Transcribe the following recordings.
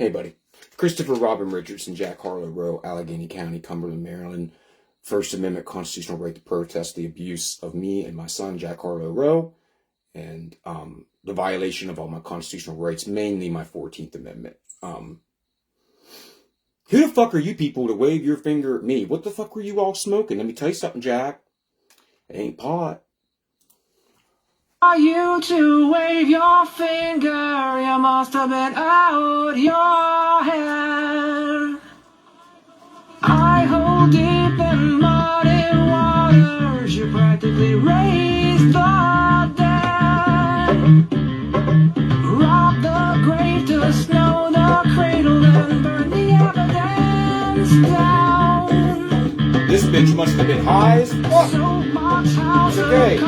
Hey, buddy. Christopher Robin Richardson, Jack Harlow Rowe, Allegheny County, Cumberland, Maryland. First Amendment constitutional right to protest the abuse of me and my son, Jack Harlow Rowe, and the violation of all my constitutional rights, mainly my 14th Amendment. Who the fuck are you people to wave your finger at me? What the fuck were you all smoking? Let me tell you something, Jack. It ain't pot. Are you to wave your finger? You must have been out your head. I hold deep in muddy waters. You practically raised the dead. Rob the grave to snow the cradle and burn the evidence down. This bitch must have been high as fuck. It's okay.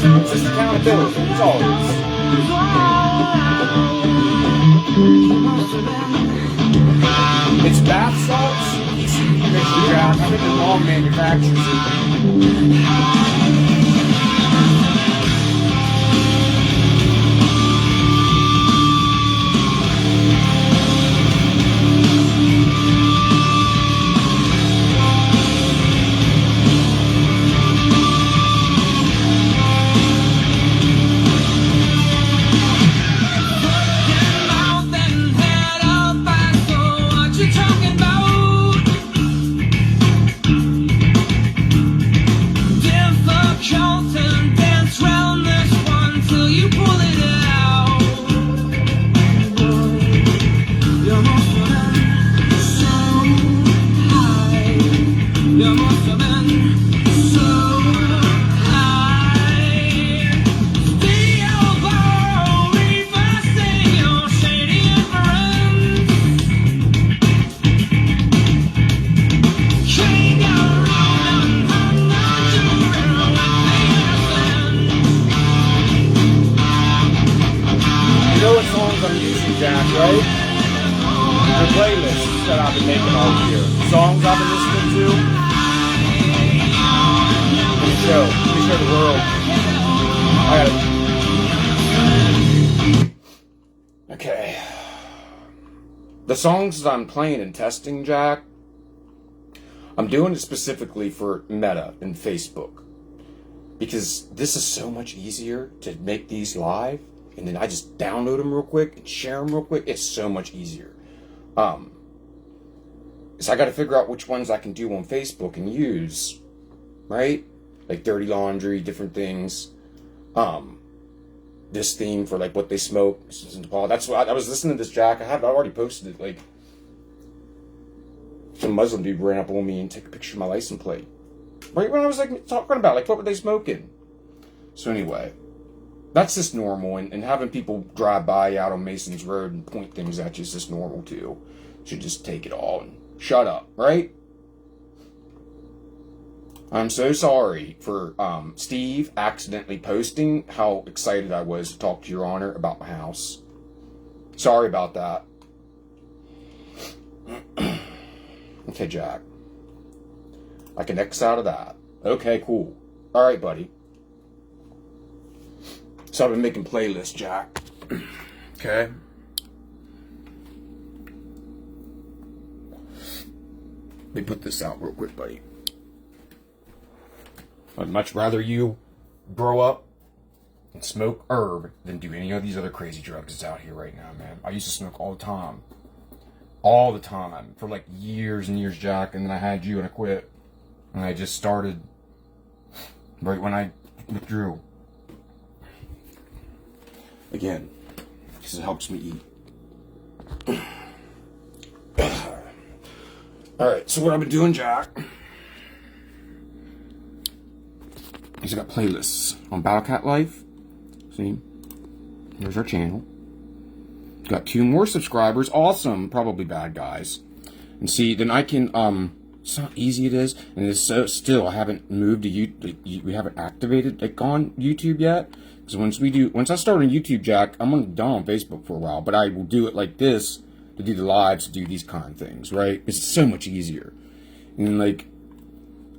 It's just accountability. That's all it is. It's bath salts, PCB mixture, Jack. I think the wrong manufacturers. Jack, right? The playlists that I've been making all year. Songs I've been listening to. Let me show the world. Okay. The songs that I'm playing and testing, Jack, I'm doing it specifically for Meta and Facebook. Because this is so much easier to make these live. And then I just download them real quick and share them real quick. It's so much easier. So I got to figure out which ones I can do on Facebook and use, right? Like Dirty Laundry, different things. This theme for like what they smoke. That's what I was listening to this, Jack. I already posted it. Like some Muslim dude ran up on me and took a picture of my license plate. Right when I was like talking about like what were they smoking? So anyway. That's just normal, and having people drive by out on Mason's Road and point things at you is just normal too. You should just take it all and shut up, right? I'm so sorry for Steve accidentally posting how excited I was to talk to Your Honor about my house. Sorry about that. Okay, Jack. I can X out of that. Okay, cool. All right, buddy. So I've been making playlists, Jack. Okay. Let me put this out real quick, buddy. I'd much rather you grow up and smoke herb than do any of these other crazy drugs that's out here right now, man. I used to smoke all the time. All the time. For like years and years, Jack. And then I had you and I quit. And I just started right when I withdrew. Again, because it helps me eat. Alright, so what I've been doing, Jack, is I got playlists on Battlecat Life. See? Here's our channel. Got 2 more subscribers. Awesome. Probably bad guys. And see, then I can, it's how easy it is. And it's so, still, I haven't moved to YouTube. We haven't activated, like, on YouTube yet. Because once I start on YouTube, Jack, I'm going to be done on Facebook for a while. But I will do it like this to do the lives, to do these kind of things, right? It's so much easier. And like,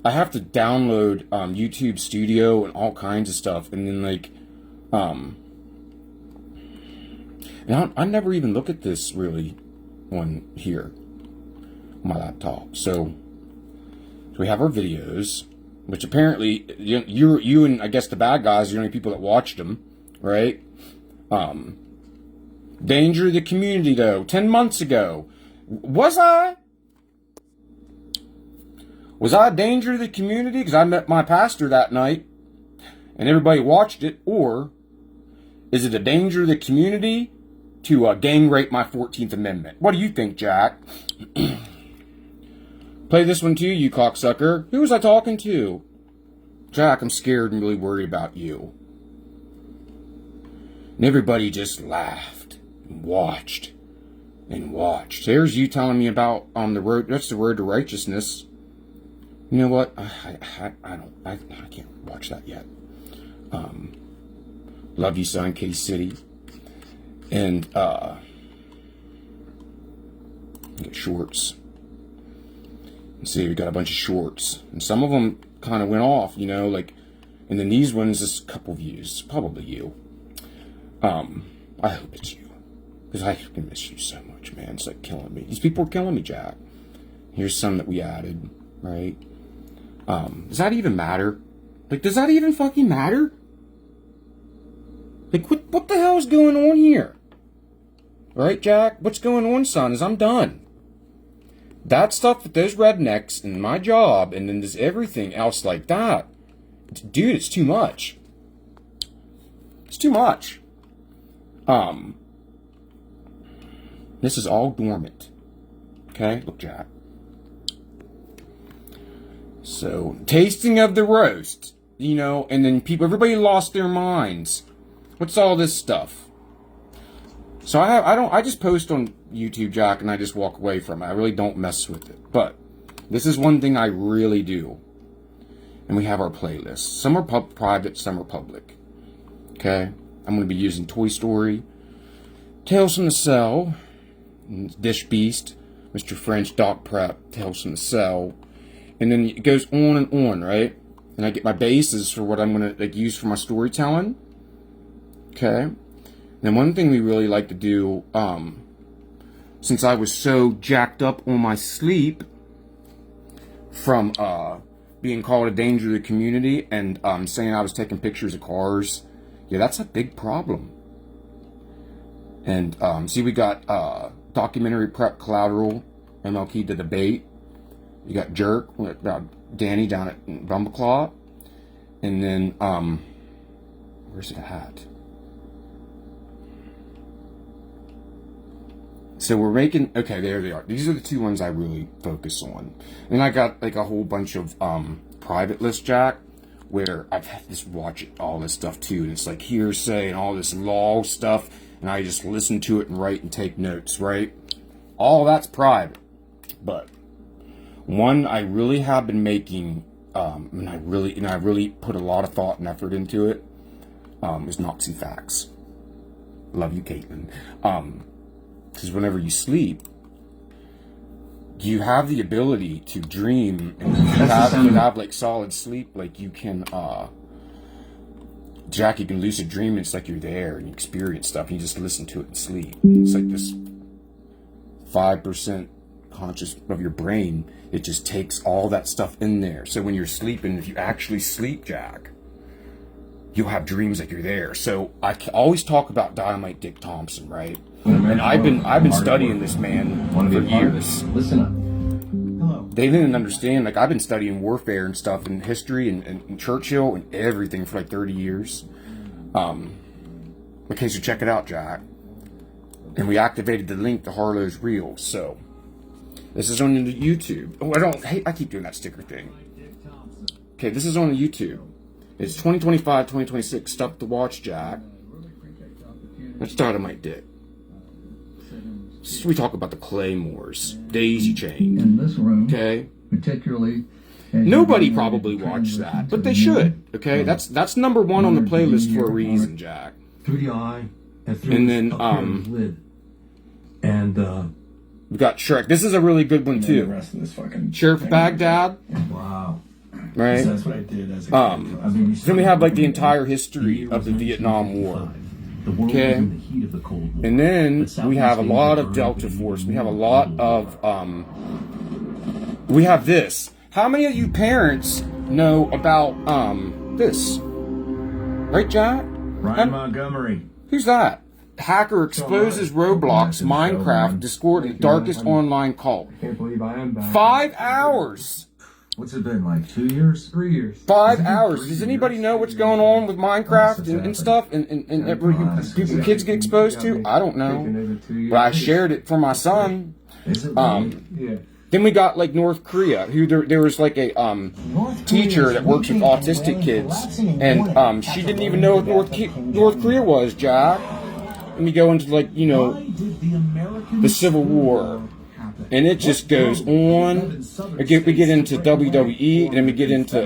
I have to download YouTube Studio and all kinds of stuff. And then like, and Now, I never even look at this really on here, on my laptop. So we have our videos, which apparently you and I guess the bad guys are the only people that watched them, right? Danger to the community, though. 10 months ago, was I a danger to the community because I met my pastor that night and everybody watched it, or is it a danger to the community to gang rape my 14th Amendment? What do you think, Jack? Play this one too, you cocksucker. Who was I talking to? Jack, I'm scared and really worried about you. And everybody just laughed and watched and watched. There's you telling me about on the road. That's the road to righteousness. You know what? I can't watch that yet. Love you, son, K City. And get shorts. And see, we got a bunch of shorts, and some of them kind of went off, you know, like. And then these ones, just a couple views, probably you. I hope it's you, because I can miss you so much, man. It's like killing me. These people are killing me, Jack. Here's some that we added, right? Does that even matter? Like, does that even fucking matter? Like, what the hell is going on here? Right, Jack? What's going on, son, is I'm done. That stuff with those rednecks and my job and then there's everything else like that. Dude, it's too much. It's too much. This is all dormant. Okay? Look, Jack. So, tasting of the roast, you know, and then everybody lost their minds. What's all this stuff? So I just post on YouTube, Jack, and I just walk away from it. I really don't mess with it. But this is one thing I really do. And we have our playlists. Some are private, some are public. Okay? I'm going to be using Toy Story, Tales from the Cell, Dish Beast, Mr. French, Doc Prep, Tales from the Cell. And then it goes on and on, right? And I get my bases for what I'm going to use for my storytelling. Okay? And one thing we really like to do, since I was so jacked up on my sleep from being called a danger to the community and saying I was taking pictures of cars, yeah, that's a big problem. And see, we got documentary prep collateral, MLK the debate. You got Jerk, about Danny down at Bumbleclaw. And then, where's it at? So we're making, okay, there they are. These are the two ones I really focus on. And I got like a whole bunch of private list, Jack, where I've had to watch all this stuff too. And it's like hearsay and all this law stuff. And I just listen to it and write and take notes, right? All that's private. But one I really have been making, and I really put a lot of thought and effort into it, is Noxy Facts. Love you, Caitlin. Because whenever you sleep, you have the ability to dream, and you have like solid sleep. Like you can, Jack, you can lucid dream, and it's like you're there and you experience stuff, and you just listen to it and sleep. It's like this 5% conscious of your brain. It just takes all that stuff in there. So when you're sleeping, if you actually sleep, Jack, you'll have dreams like you're there. So I always talk about Dynamite Dick Thompson, right? And I've been studying this man for years. Listen up. Hello. They didn't understand. Like I've been studying warfare and stuff and history and Churchill and everything for like 30 years. Okay, so check it out, Jack. And we activated the link to Harlow's Reel. So this is on YouTube. Oh, I keep doing that sticker thing. Okay, this is on YouTube. It's 2025, 2026 stuff to watch, Jack. Let's start on my dick. We talk about the Claymores, Daisy Chain. In this room, okay. Particularly, Nobody probably watched that, but they should. Okay, that's number one on the playlist for a reason, Jack. Through the eye and through And then the lid. And we got Shrek. This is a really good one The too. rest of this fucking Sheriff Baghdad, wow. right? That's what I did as a kid. Then we have like the entire history of the Vietnam War. The world Okay. was in the heat of the Cold War. And then But Southeast we have a Asia lot of burned Delta with an Force. even We have a more lot global of we have this. How many of you parents know about this? Right, Jack? Ryan Montgomery. Who's that? Hacker exposes Roblox, Minecraft, Discord, the darkest online cult. Can't believe I am back. 5 hours. What's it been, like 2 years? 3 years. 5 hours. Does anybody know what's going on with Minecraft and stuff and where people, kids get exposed to? I don't know. But I shared it for my son. Is it Yeah. Then we got like North Korea, who there was like a teacher that works with autistic kids, and she didn't even know what North Korea was, Jack. And we go into like the Civil War, and it just goes on. We get into WWE, and then we get into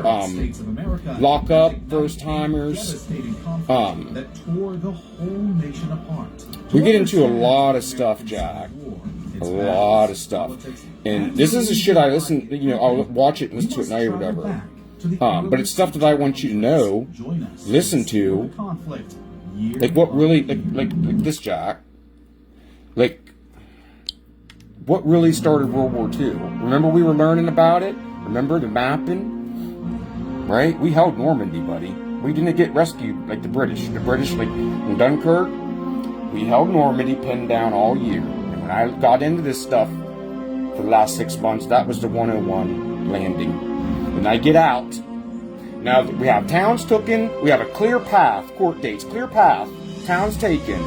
Lock Up, First Timers. That tore the whole nation apart. We get into a lot of stuff, Jack. A lot of stuff. And this is the shit I listen, I'll watch it and listen to it at night or whatever. But it's stuff that I want you to know, listen to, like what really, like this, Jack. Like, what really started World War II? Remember we were learning about it? Remember the mapping? Right? We held Normandy, buddy. We didn't get rescued like the British. The British, like in Dunkirk, we held Normandy pinned down all year. And when I got into this stuff for the last 6 months, that was the 101 landing. When I get out, now that we have towns taken, we have a clear path, court dates, clear path, towns taken.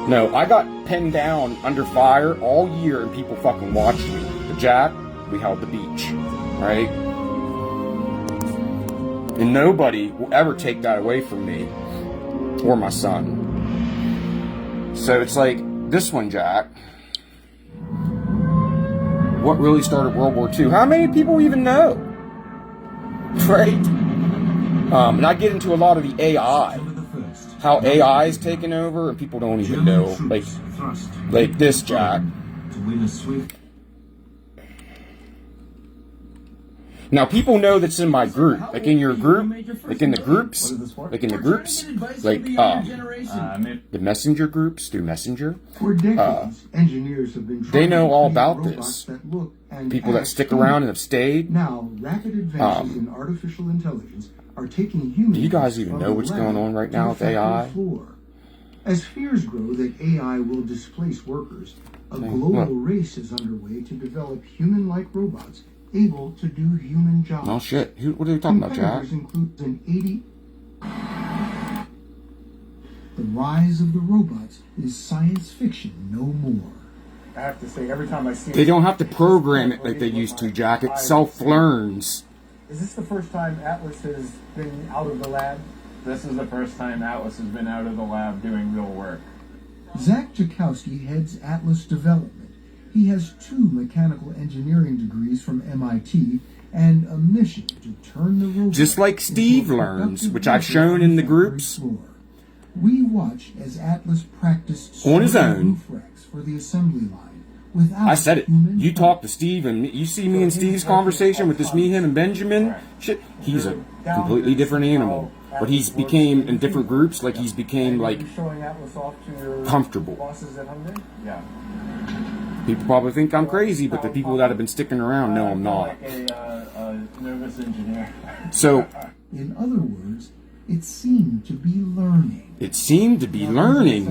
No, I got pinned down under fire all year and people fucking watched me. But Jack, we held the beach, right? And nobody will ever take that away from me or my son. So it's like this one, Jack. What really started World War II? How many people even know? Right? And I get into a lot of the AI. How AI is taking over and people don't even know. Like this, Jack. Now people know that's in my group, like in your group, like in the groups, like the messenger groups through Messenger. For decades, engineers have been They know trying to all create about robots this. that look and People that act stick human. around and have stayed. Now, rapid advances in artificial intelligence are taking humans. Do you guys even from know the what's lab going on right to now the with factory AI? floor. As fears grow that AI will displace workers, a Hey, global look. race is underway to develop human-like robots able to do human jobs. Oh shit! What are you talking about, Jack? Competitors include an 80. The rise of the robots is science fiction no more. I have to say, every time I see They don't have to program it like they used to, Jack. It self-learns. Is this the first time Atlas has been out of the lab? This is the first time Atlas has been out of the lab doing real work. Zach Joukowsky heads Atlas Development. He has 2 mechanical engineering degrees from MIT and a mission to turn the robot Just like Steve into a learns, productive which I've worker shown on in the factory groups. floor. We watch as Atlas practiced On his sorting own. roof racks for the assembly line without I said it. human You help. talk to Steve, and you see me and Steve's conversation with this me, him, and Benjamin. Shit, he's a completely different animal. But he's became in different groups, like he's became like You're showing Atlas off to your comfortable. bosses at Hyundai? Yeah. People probably think I'm crazy, but the people that have been sticking around know I'm not. Like a nervous engineer. So In other words, it seemed to be learning. it seemed to be learning.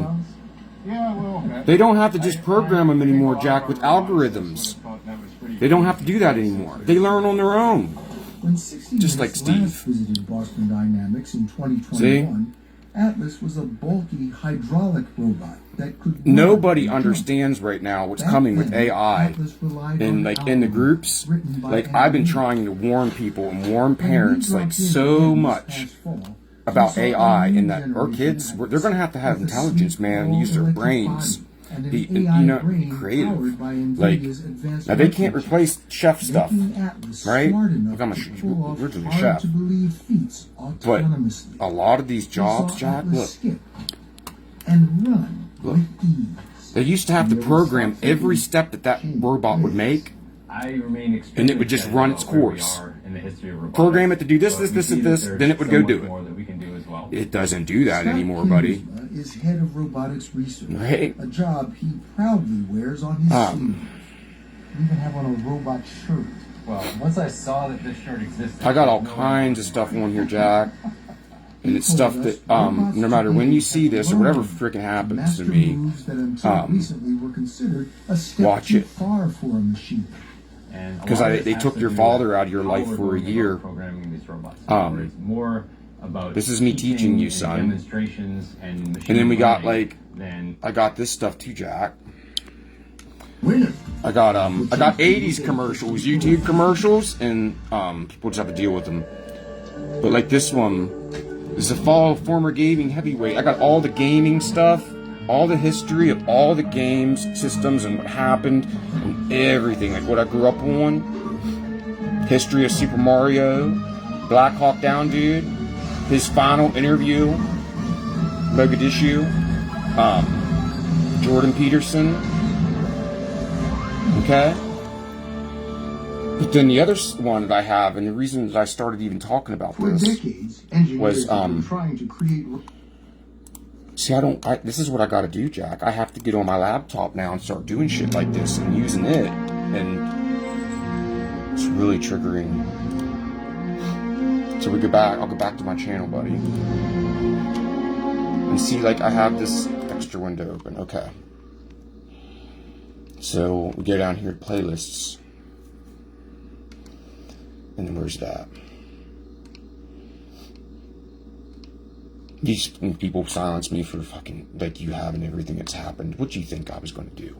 Yeah, well. They don't have to just program them anymore, Jack, with algorithms. They don't have to do that anymore. They learn on their own. When 60 Just Minutes like Steve. last visited Boston Dynamics in 2021, Atlas was a bulky hydraulic robot that could Nobody jump. understands right now what's Back coming with then, AI. Atlas relied And on like in the algorithms groups, written by like I've been engineers. trying to warn people and warn When we parents dropped like into so Atlas much last fall, about we saw a AI new and that our generation kids, Atlas they're going to have with a intelligence, sleek, man, and use their all-electric brains. body and an Be, AI brain creative. powered by Like, NVIDIA's advanced now they can't microchips, replace chef stuff, making Atlas right? smart enough Like I'm to pull off originally a hard chef. to believe feats But autonomously. a lot of these We jobs, saw Jack, Atlas look, skip and run Look. with ease. they used to have to program every step that robot would make. I remain And it would just run its course. In the history of robotics. Program it to do this, But this, we this, see and that this, there's then it would so go much do it. more that we can do as well. It doesn't do that Scott anymore, buddy. Kinsma is head of robotics research, Right. a job he proudly wears on his sleeve. You even have on a robot shirt. Well, once I saw that this shirt existed, I got all kinds of stuff on here, Jack. And it's stuff that, no matter when you see this or whatever freaking happens to Master me, moves that until recently were considered a step watch too it. far for a machine. and a 'Cause lot of it they has took to your do father with out of your how life we're for a going about year. Programming these robots. Um, It's more about this is me teaching you, and son. demonstrations and machine And then we got, learning like, than I got this stuff too, Jack. Winner. I got 80s commercials, YouTube commercials, and people just have to deal with them. But like this one is the fall of former gaming heavyweight. I got all the gaming stuff, all the history of all the games, systems, and what happened, and everything, like what I grew up on. History of Super Mario, Black Hawk Down Dude, his final interview, Mogadishu, Jordan Peterson. Okay? But then the other one that I have, and the reason that I started even talking about For this, decades, engineers was, have been trying to create. see, this is what I gotta do, Jack. I have to get on my laptop now and start doing shit like this and using it, and it's really triggering. So I'll go back to my channel, buddy. And see, like, I have this extra window open, okay. So we go down here to playlists. And then where's that? These people silence me for fucking, like, you having everything that's happened. What do you think I was going to do?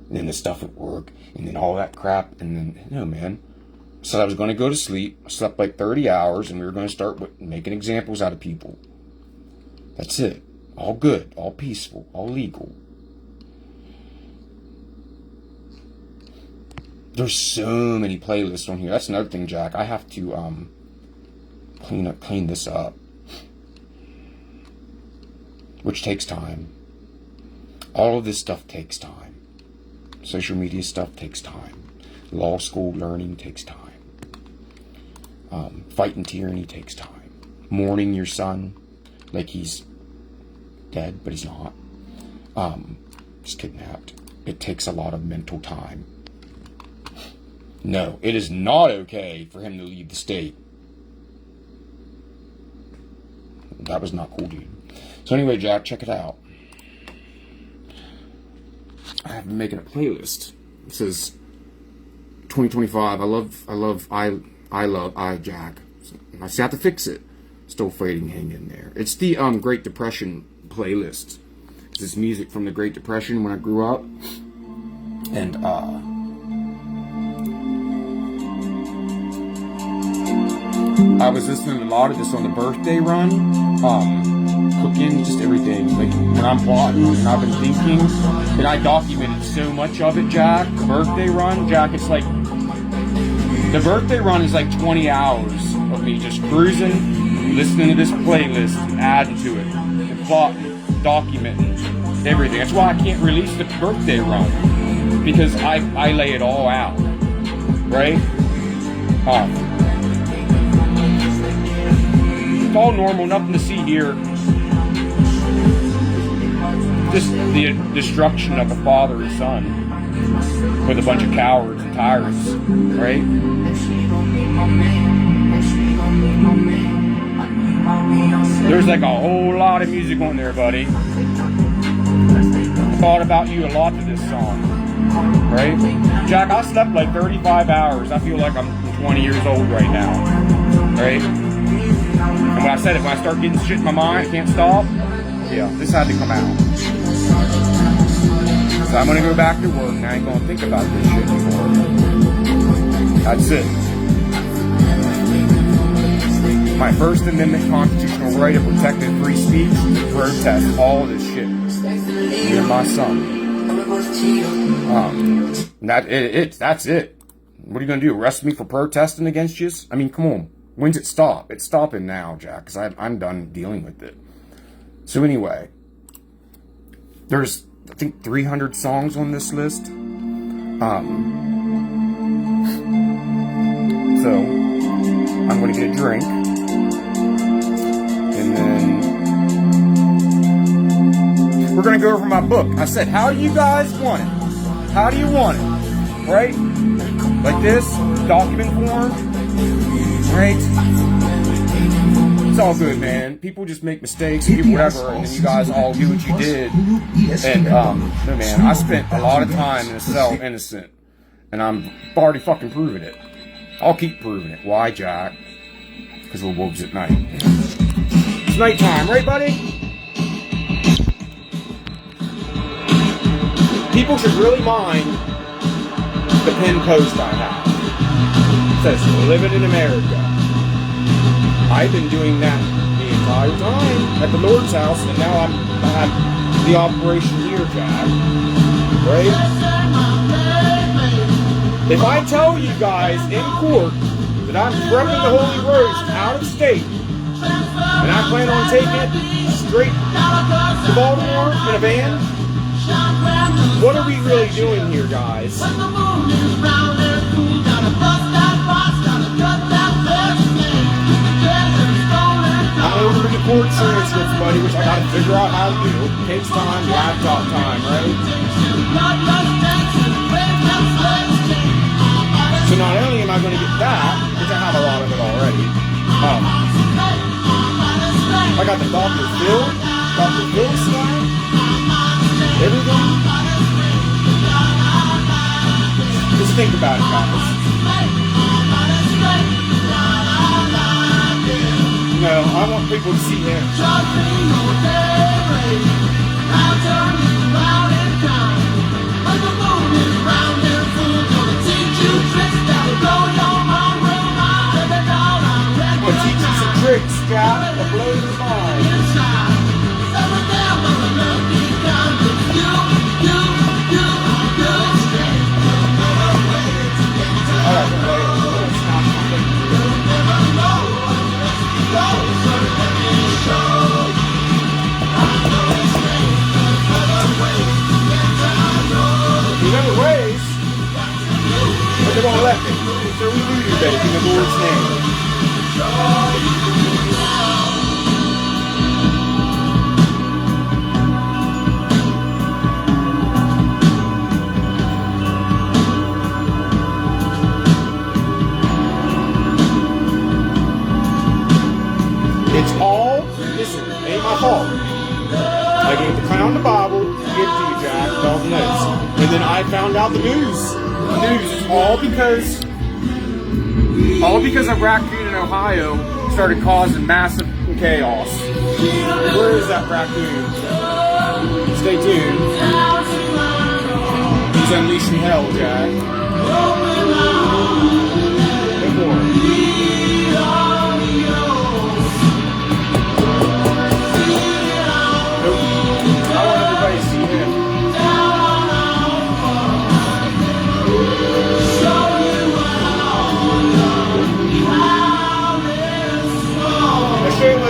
And then the stuff at work, and then all that crap, and then, no, man. Said I was going to go to sleep. I slept like 30 hours, and we were going to start making examples out of people. That's it. All good, all peaceful, all legal. There's so many playlists on here. That's another thing, Jack. I have to clean this up, which takes time. All of this stuff takes time. Social media stuff takes time. Law school learning takes time. Fighting tyranny takes time. Mourning your son like he's dead, but he's not. He's kidnapped. It takes a lot of mental time. No, it is not okay for him to leave the state. That was not cool, dude. So anyway, Jack, check it out. I have been making a playlist. It says 2025. I love Jack. I just have to fix it. Still fading, hang in there. It's the Great Depression playlist. It's this music from the Great Depression when I grew up, and I was listening to a lot of this on the birthday run, cooking, just everything. Like when I'm plotting and I've been thinking, and I documented so much of it, Jack. The birthday run, Jack, it's like, the birthday run is like 20 hours of me just cruising, listening to this playlist, and adding to it, and plotting, documenting everything. That's why I can't release the birthday run, because I lay it all out, right? It's all normal, nothing to see here. Just the destruction of a father and son with a bunch of cowards and tyrants, right? There's like a whole lot of music on there, buddy. I thought about you a lot to this song, right? Jack, I slept like 35 hours. I feel like I'm 20 years old right now, right? And when I said it, when I start getting shit in my mind, I can't stop. Yeah, this had to come out. So I'm gonna go back to work and I ain't gonna think about this shit anymore. That's it. My First Amendment constitutional right of protected free speech to protest all of this shit. Me and my son. That's it. What are you gonna do? Arrest me for protesting against you? I mean, come on. When's it stop? It's stopping now, Jack, because I'm done dealing with it. So anyway, there's, I think, 300 songs on this list. So I'm going to get a drink. And then we're going to go over my book. I said, how do you guys want it? How do you want it? Right? Like this, document form. Right? It's all good, man. People just make mistakes, people whatever, and then you guys all do what you did. And, no, man, I spent a lot of time in a cell innocent, and I'm already fucking proving it. I'll keep proving it. Why, Jack? Because the wolves at night. It's nighttime, right, buddy? People should really mind the pinned post I have. It says, living in America. I've been doing that the entire time at the Lord's house, and now I have the operation here, Jack. Right? If I tell you guys in court that I'm repping the Holy Roast out of state, and I plan on taking it straight to Baltimore in a van, what are we really doing here, guys? I'm over the court transcripts, buddy, which I gotta figure out how to do. Takes time, laptop time, right? So not only am I going to get that, which I have a lot of it already, I got the Dr. Phil slide, everything. Just think about it, guys. No, I want people to see him. I'll teach you some tricks, Jack, to blow your mind. There's other ways, but they won't let me. So we do that in the Lord's name. It's all, listen, it ain't my fault. I gave the clown the Bible, give it to you, Jack, all the notes. And then I found out the news. The news is all because a raccoon in Ohio started causing massive chaos. Where is that raccoon? Stay tuned. He's unleashing hell, Jack. No more.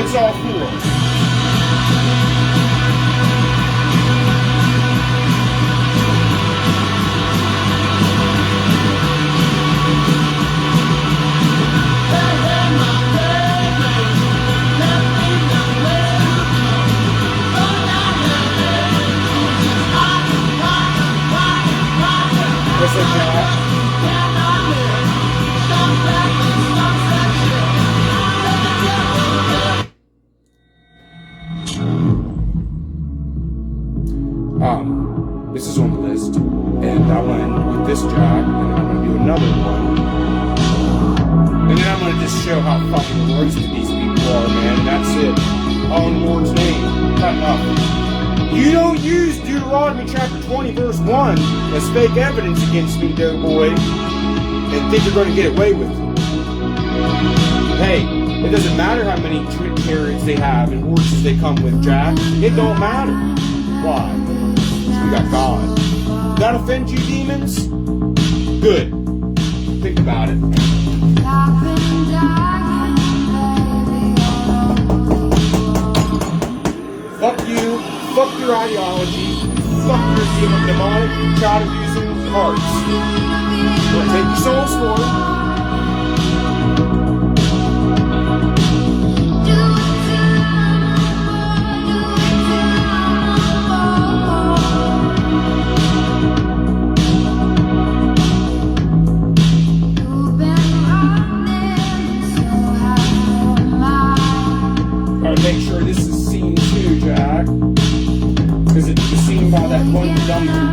It's all cool. What's up, Jack? This is on the list, and I want to end with this Jack, and then I'm going to do another one, and then I'm going to just show how fucking roasted these people are, man, and that's it. All in the Lord's name. Cut up. You don't use Deuteronomy chapter 20, verse 1 as fake evidence against me, doughboy, and think you're going to get away with it. Hey, it doesn't matter how many chariots they have and horses they come with, Jack. It don't matter. Why? We got God. Did that offend you, demons? Good. Think about it. Fuck you. Fuck your ideology. Fuck your demonic child abusing hearts. We'll take your souls for it. bunch of dumb people.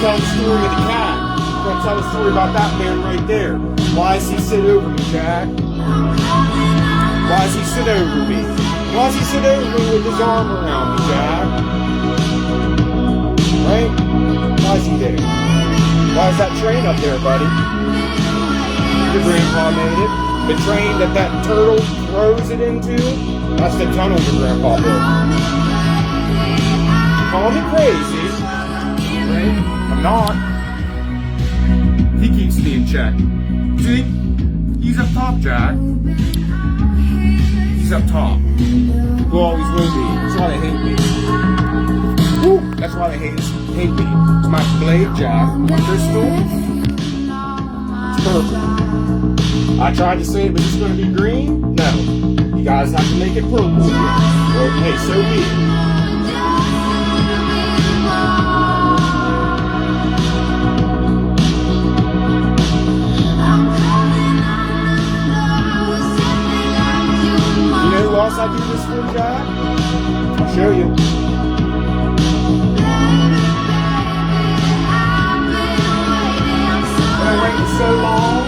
Tell the story of the cat. I'm going to tell the story about that man right there. Why does he sit over me, Jack? Why does he sit over me? Why does he sit over me with his arm around me, Jack? Right? Why is he there? Why is that train up there, buddy? Your grandpa made it. The train that turtle throws it into, that's the tunnel your grandpa built. Call me crazy. Right? I'm not. He keeps me in check. See? He's up top, Jack. He's up top. Who always will be. That's why they hate me. Woo! That's why they hate me. It's my blade, Jack. My crystal. It's purple. I tried to say it was just going to be green. No. You guys have to make it purple. Well, hey, so be it. Who else I do this for, Jack? I'll show you. Been waiting so long.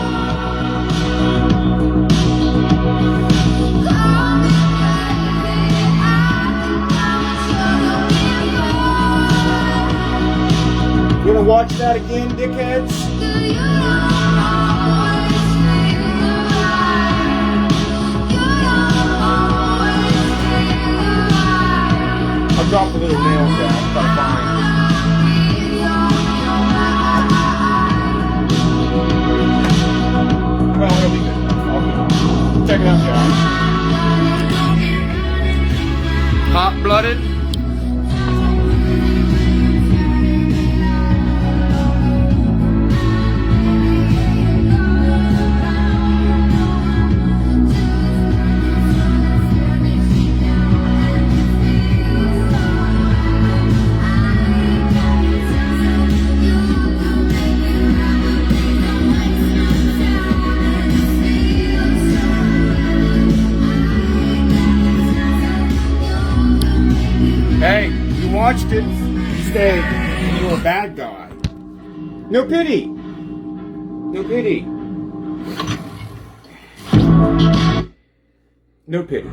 You gonna watch that again, dickheads? I dropped a little nail, Jack, but fine. Well, it'll be good. Okay. Check it out, Jack. Hot-blooded. Hey, you watched it, you stayed, and you were a bad guy. No pity. No pity. No pity.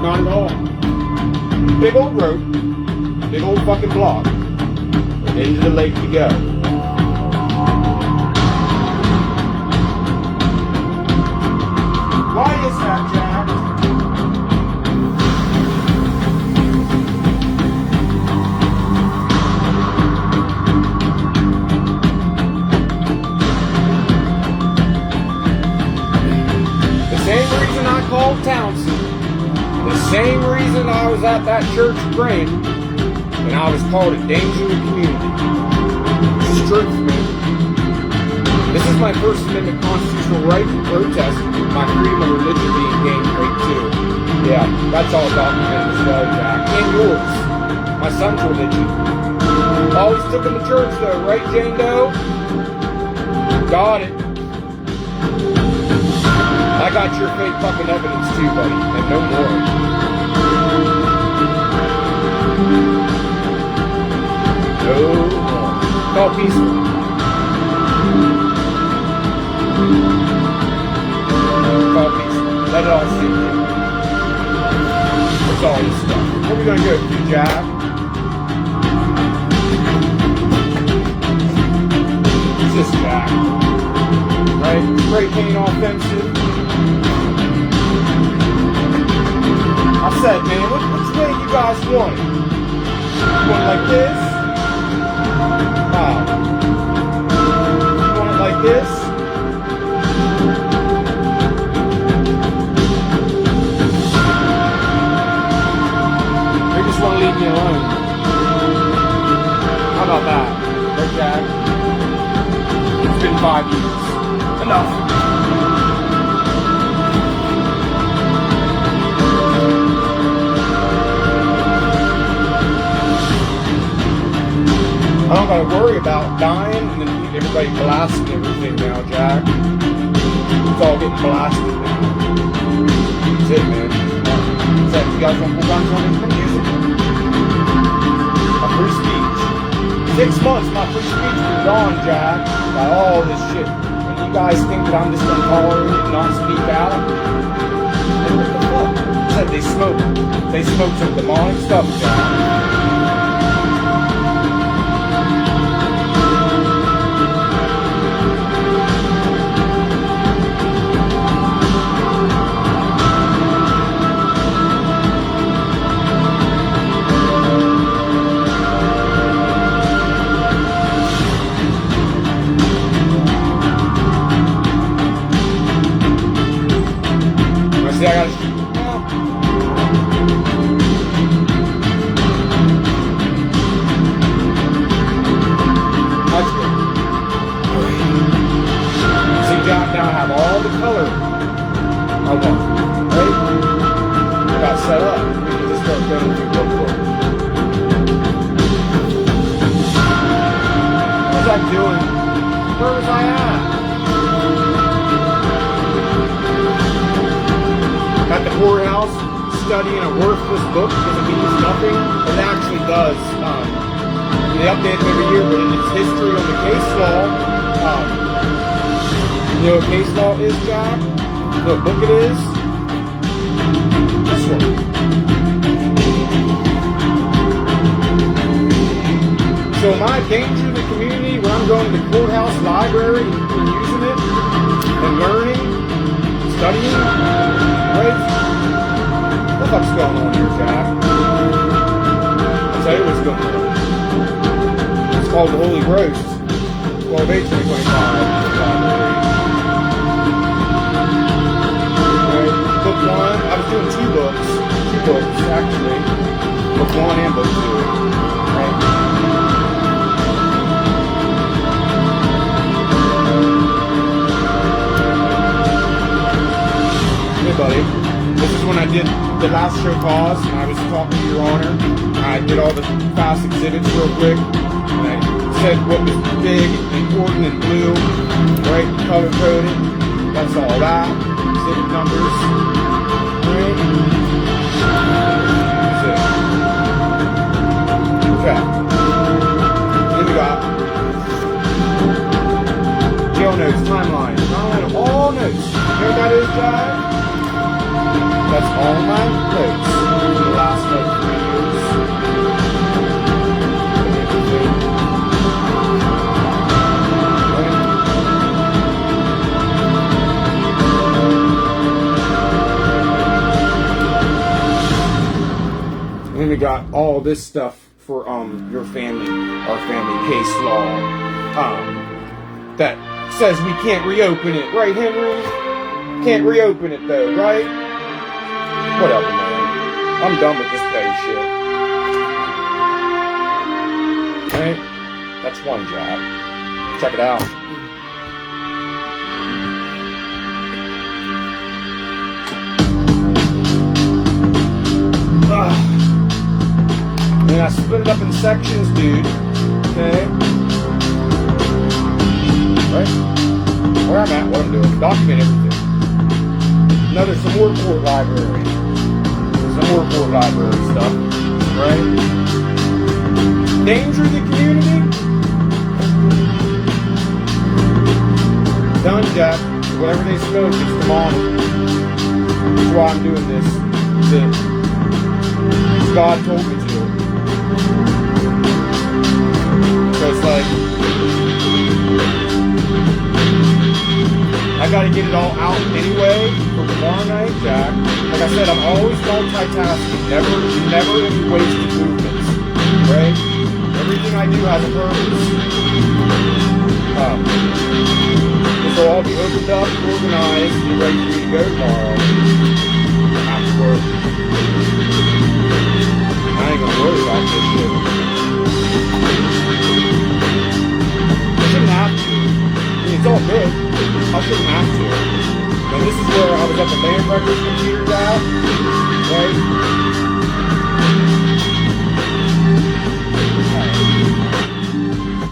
Not at all. Big old rope, big old fucking block, and into the lake you go. Why is that, Jack? Called Townsend. The same reason I was at that church praying, and I was called a danger to the community. This is truth, man. This is my First Amendment constitutional right to protest my freedom of religion being gained right too. Yeah, that's all documented as well, Jack. And yours. My son's religion. Always took him to church though, right, Jane Doe? Got it. I got your fake fucking evidence too, buddy, and no more. No more. It's all peaceful. It's all peaceful. Let it all sink in. That's all this stuff. What are we gonna do, Jack? It's just Jack. Right? Spray paint offensive. I said, man, which way you guys want it? You want it like this? Wow. You want it like this? Or you just want to leave me alone? How about that? Right, Jack? It's been 5 years. Enough. I don't gotta worry about dying and then everybody blasting everything now, Jack. It's all getting blasted now. That's it, man. What's that? You guys want to pull guns on me? Come use it. My free speech. 6 months, my free speech was gone, Jack. By all this shit. And you guys think that I'm just gonna tolerate it and not speak out? And what the fuck? Said they smoke some demonic stuff, Jack. I gotta shoot. That's good. See, Jack, now I have all the color I want. Right? I got set up. We can just start going through real quick. What's that doing? Where was I at? At the courthouse, studying a worthless book because it means nothing. It actually does. They update it every year, but in its history on the case law, you know what case law is, Jack? What book it is? This one. So am I a danger to the community when I'm going to the courthouse library and using it and learning, studying? Right? What the fuck's going on here, Jack? I'll tell you what's going on. It's called the Holy Roast. 12/8/2025. Right? Book 1. I was doing 2 books. 2 books, actually. Book 1 and book 2. Right? Hey, buddy. This is when I did the last show pause, and I was talking to Your Honor. I did all the fast exhibits real quick, and I said what was big, important, and blue, right? Color coded. That's all that. Exhibit numbers. Right? That's it. Okay. Then we got jail notes, timeline. All notes. You know what that is, Jack? That's all my notes for the last 3 years. And then we got all this stuff for your family, our family case law, that says we can't reopen it, right, Henry? Can't reopen it though, right? Whatever, man. I'm done with this petty shit. Right? That's one job. Check it out. And I split it up in sections, dude. Okay? Right? Where I'm at, what I'm doing. Document everything. Some more court library. Some more court library stuff. Right? Danger to the community? Done, Jack. Whatever they smoke, it's demonic. That's why I'm doing this. That's it. Because God told me to. So it's like, I gotta get it all out anyway for tomorrow night, Jack. Like I said, I'm always multitasking. Never any wasted movements. Right? Everything I do has a purpose. So I'll be opened up, organized, and ready for you to go tomorrow. After work. I ain't gonna worry about this shit. I shouldn't have to. I mean, it's all good. I shouldn't have to. And this is where I was at the band records computer guy, right?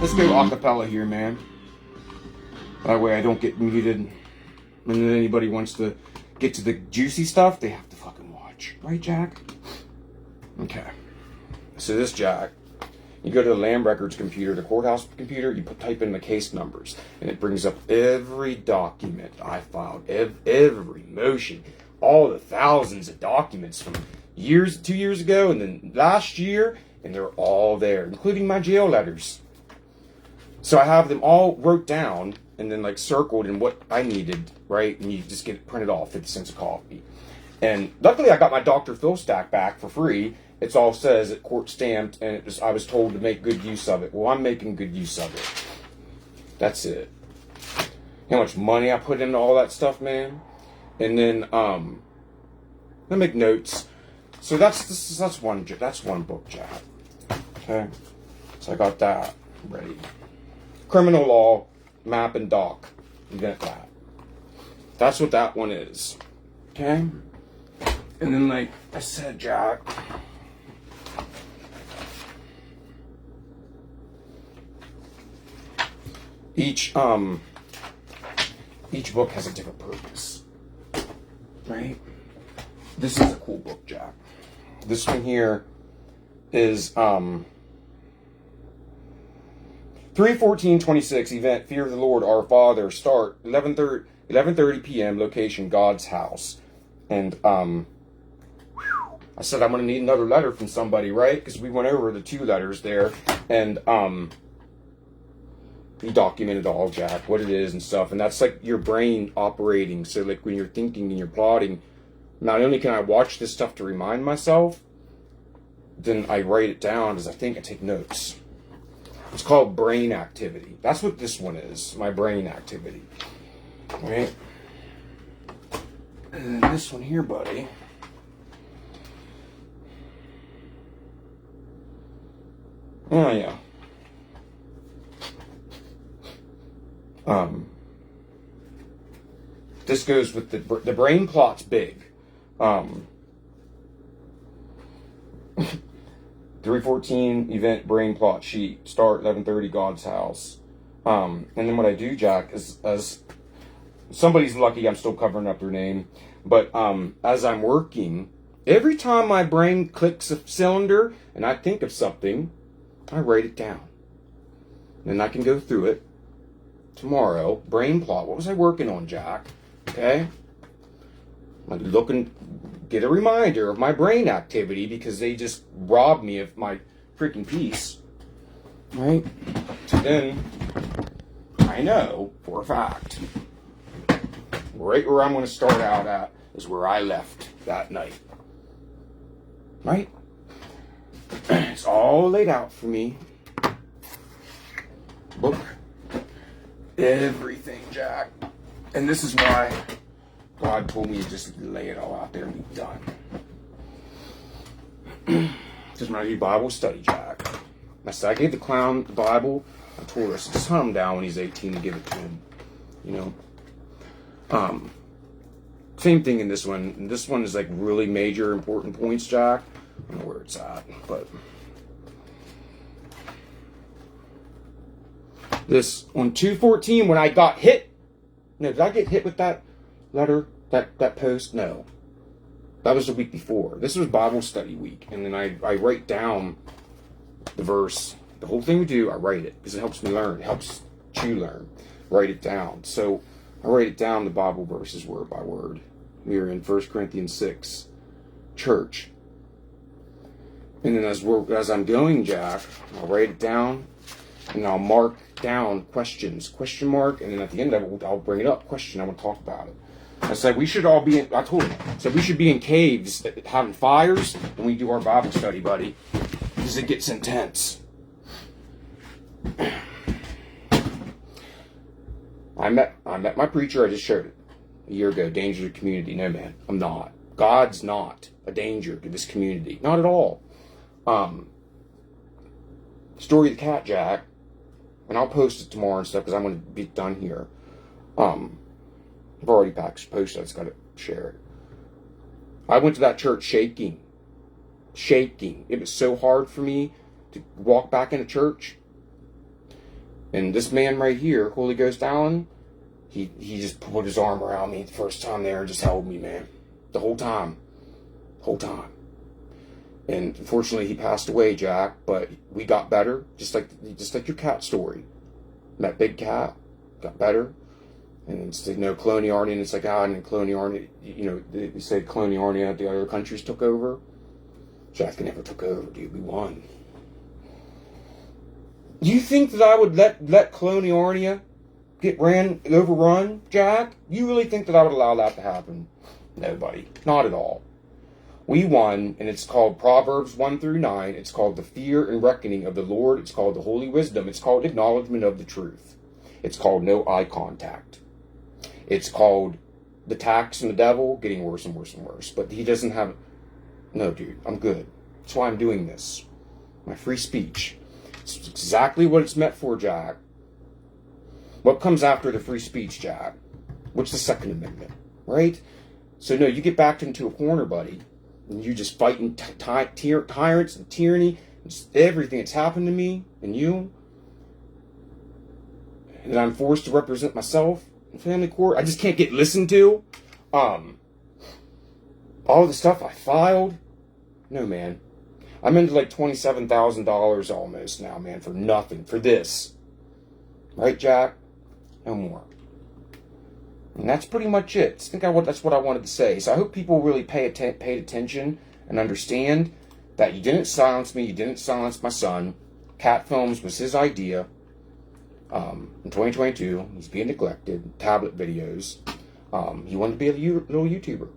Let's go acapella here, man. That way I don't get muted. And then anybody wants to get to the juicy stuff, they have to fucking watch. Right, Jack? Okay. So this, Jack, you go to the land records computer, the courthouse computer, you type in the case numbers, and it brings up every document I filed, every motion, all the thousands of documents from 2 years ago, and then last year, and they're all there, including my jail letters. So I have them all wrote down and then like circled in what I needed, right? And you just get it printed off, 50 cents a copy. And luckily I got my Dr. Phil stack back for free. It all says it court stamped, and I was told to make good use of it. Well, I'm making good use of it. That's it. How much money I put into all that stuff, man. And then I make notes. So that's one book, Jack. Okay. So I got that ready. Criminal law, map and doc. Event lab. That's what that one is. Okay? And then, like I said, Jack, each book has a different purpose. Right? This is a cool book, Jack. This one here is 3/14/26 event, Fear of the Lord, Our Father, start 11:30 p.m. location, God's house. And I said I'm gonna need another letter from somebody, right? Because we went over the 2 letters there, and he documented all, Jack, what it is and stuff. And that's like your brain operating. So like when you're thinking and you're plotting, not only can I watch this stuff to remind myself, then I write it down as I think. I take notes. It's called brain activity. That's what this one is, my brain activity. All right? And then this one here, buddy. Oh, yeah. This goes with the brain plot's big. 3/14 event brain plot sheet, start 11:30 God's house. And then what I do, Jack, is as somebody's lucky I'm still covering up their name, but as I'm working, every time my brain clicks a cylinder and I think of something, I write it down. Then I can go through it tomorrow. Brain plot. What was I working on, Jack? Okay? I'm looking, get a reminder of my brain activity because they just robbed me of my freaking peace. Right? So then, I know for a fact, right where I'm going to start out at is where I left that night. Right? It's all laid out for me. Book. Everything, Jack. And this is why God told me to just lay it all out there and be done. Because when I do Bible study, Jack, I said I gave the clown the Bible. I told her, just hunt him down when he's 18 and give it to him. You know? Same thing in this one. And this one is like really major, important points, Jack. I don't know where it's at, but this on 2/14 when I got hit. No, did I get hit with that letter, that post? No. That was the week before. This was Bible study week. And then I write down the verse. The whole thing we do, I write it. Because it helps me learn. It helps you learn. Write it down. So I write it down, the Bible verses word by word. We are in 1 Corinthians 6. Church. And then as I'm going, Jack, I'll write it down. And I'll mark down questions, question mark, and then at the end of it, I'll bring it up, question, I want to talk about it. I said we should all be in, I told him, I said we should be in caves having fires when we do our Bible study, buddy, because it gets intense. I met my preacher, I just showed it a year ago, danger to the community. No, man, I'm not. God's not a danger to this community. Not at all. Story of the cat, Jack. And I'll post it tomorrow and stuff because I'm going to be done here. I've already posted. I just got to share it. I went to that church shaking. It was so hard for me to walk back into church. And this man right here, Holy Ghost Allen, He just put his arm around me the first time there and just held me, man. The whole time. And unfortunately, he passed away, Jack. But we got better, just like your cat story. That big cat got better, and it's Cloney and it's like and Cloney they said Cloney the other countries took over. Jack never took over, dude. We won. Do you think that I would let Cloney get overrun, Jack? You really think that I would allow that to happen? Nobody. Not at all. We won, and it's called Proverbs 1-9. It's called the fear and reckoning of the Lord. It's called the holy wisdom. It's called acknowledgement of the truth. It's called no eye contact. It's called the tax and the devil getting worse and worse and worse. But he doesn't have... No, dude, I'm good. That's why I'm doing this. My free speech. It's exactly what it's meant for, Jack. What comes after the free speech, Jack? What's the Second Amendment, right? So, no, you get backed into a corner, buddy. And you just fighting tyrants and tyranny, and just everything that's happened to me and you. And I'm forced to represent myself in family court. I just can't get listened to. All the stuff I filed. No, man. I'm into like $27,000 almost now, man, for nothing. For this. Right, Jack? No more. And that's pretty much it. That's what I wanted to say. So I hope people really paid attention and understand that you didn't silence me. You didn't silence my son. Cat Films was his idea. In 2022, he's being neglected. Tablet videos. He wanted to be a little YouTuber.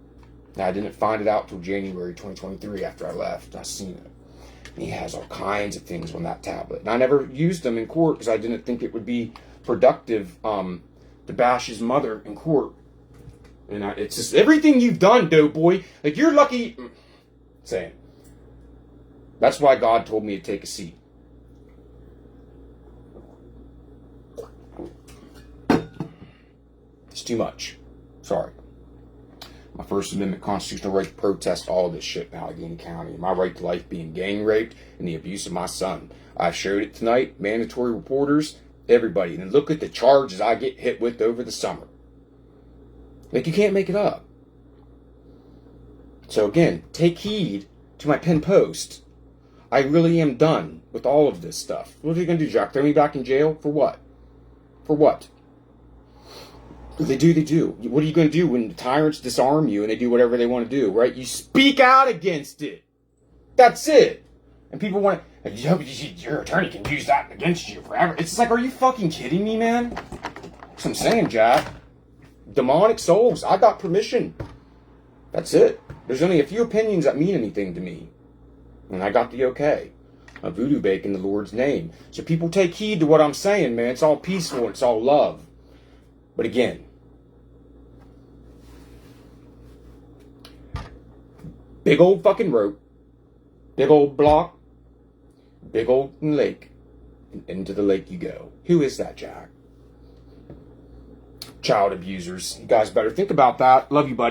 Now, I didn't find it out till January 2023 after I left. I seen it. And he has all kinds of things on that tablet. And I never used them in court because I didn't think it would be productive to bash his mother in court. And it's just everything you've done, Doughboy. Like, you're lucky. Saying. That's why God told me to take a seat. It's too much. Sorry. My First Amendment constitutional right to protest all this shit in Allegheny County. My right to life being gang raped and the abuse of my son. I showed it tonight. Mandatory reporters. Everybody. And look at the charges I get hit with over the summer. Like, you can't make it up. So again, take heed to my pinned post. I really am done with all of this stuff. What are you going to do, Jack? Throw me back in jail? For what? For what? They do. What are you going to do when the tyrants disarm you and they do whatever they want to do, right? You speak out against it. That's it. And people want to, your attorney can use that against you forever. It's like, are you fucking kidding me, man? That's what I'm saying, Jack. Demonic souls. I got permission. That's it. There's only a few opinions that mean anything to me. And I got the okay. A voodoo bake in the Lord's name. So people take heed to what I'm saying, man. It's all peaceful. It's all love. But again, big old fucking rope, big old block, big old lake, and into the lake you go. Who is that, Jack? Child abusers. You guys better think about that. Love you, buddy.